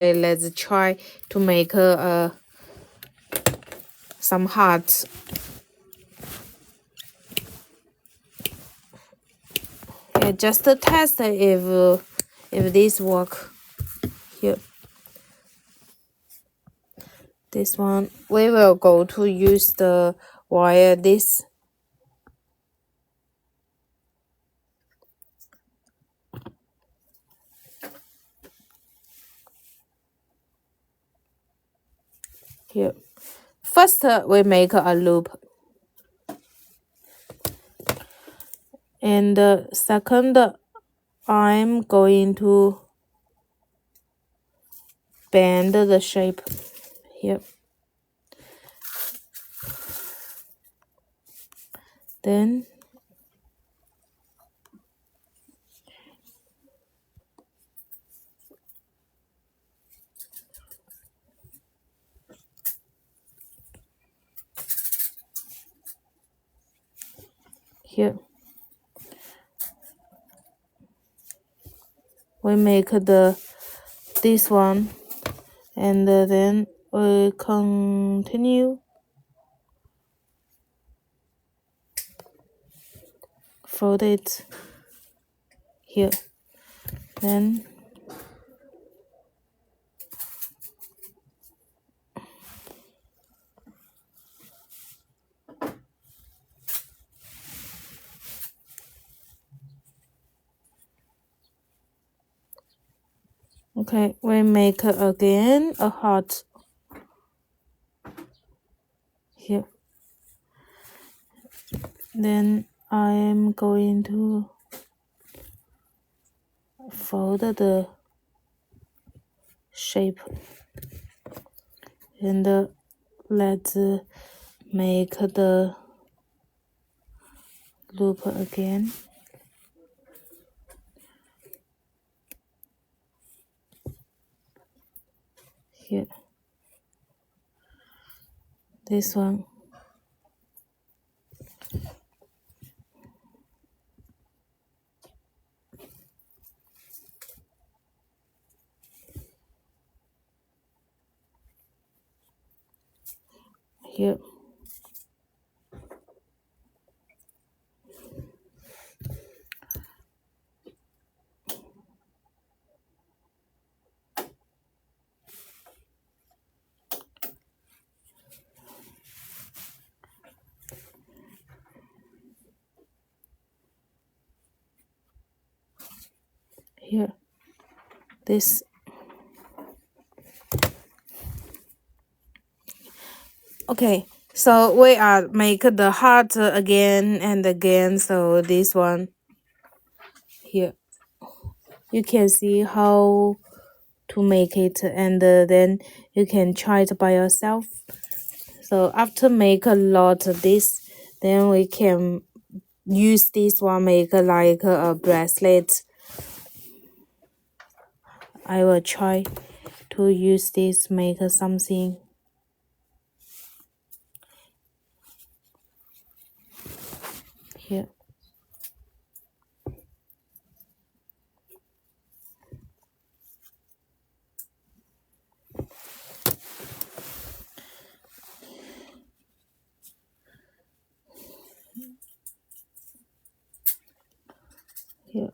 let's try to make some hearts. Yeah, just to test if this work. Here, this one we will go to use the wire. This here. First, we make a loop, and second, I'm going to bend the shape here. Then here we make this one, and then we continue fold it here. Then okay, we make again a heart here. Then I am going to fold the shape, and let's make the loop again. Here, this one. Here, here, this. Okay, so we are make the heart again and again. So this one here, you can see how to make it, and then you can try it by yourself. So after make a lot of this, then we can use this one make like a bracelet. I will try to use this make something here. Here.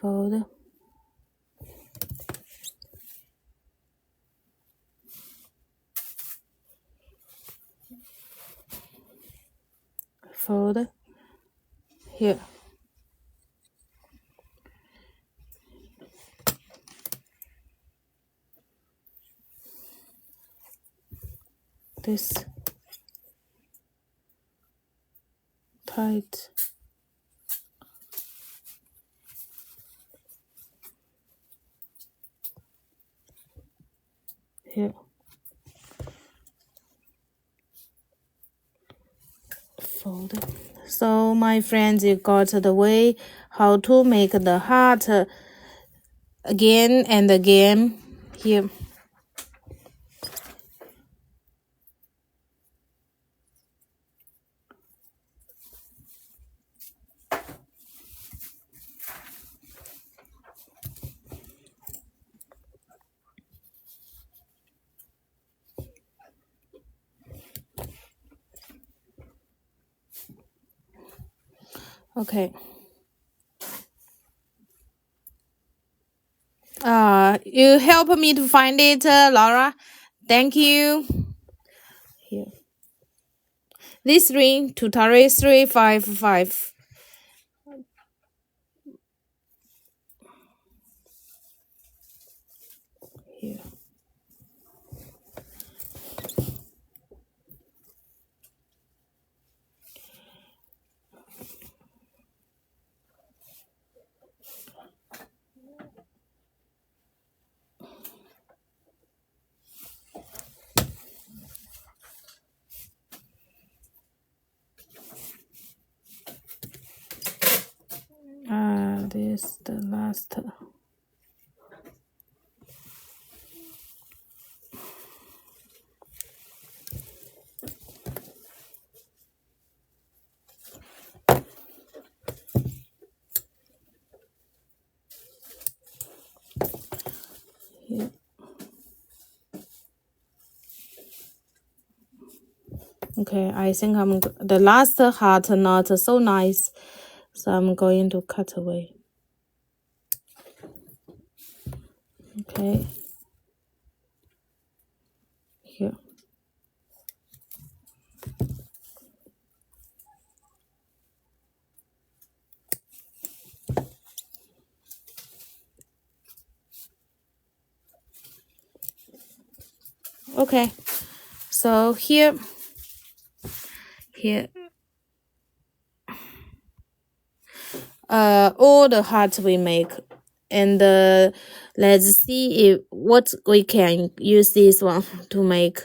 Fold. Fold. Here. This tight. Here. Fold. So my friends, you got the way how to make the heart again and again. Here. Okay. You help me to find it, Laura. Thank you. Here. This ring, tutorial 355. Here. This is the last. Here. Okay, I think the last heart not so nice, so I'm going to cut away. Okay. Here. Okay, so here, all the hearts we make, and let's see if what we can use this one to make.